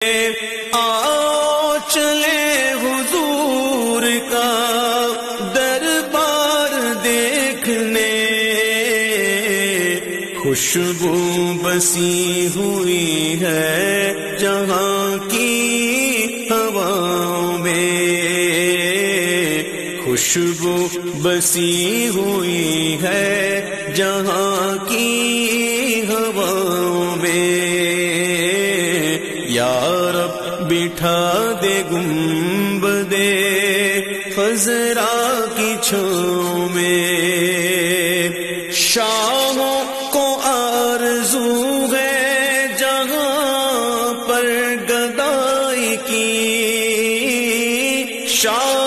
आओ चले हुजूर का दरबार देखने, खुशबू बसी हुई है जहां की हवाओं में, खुशबू बसी हुई है जहां की हवाओं में। या रब बिठा दे गुंबदे खज़रा की छाँव में, शाहों को आरज़ू है जहां पर गदाई की, शाह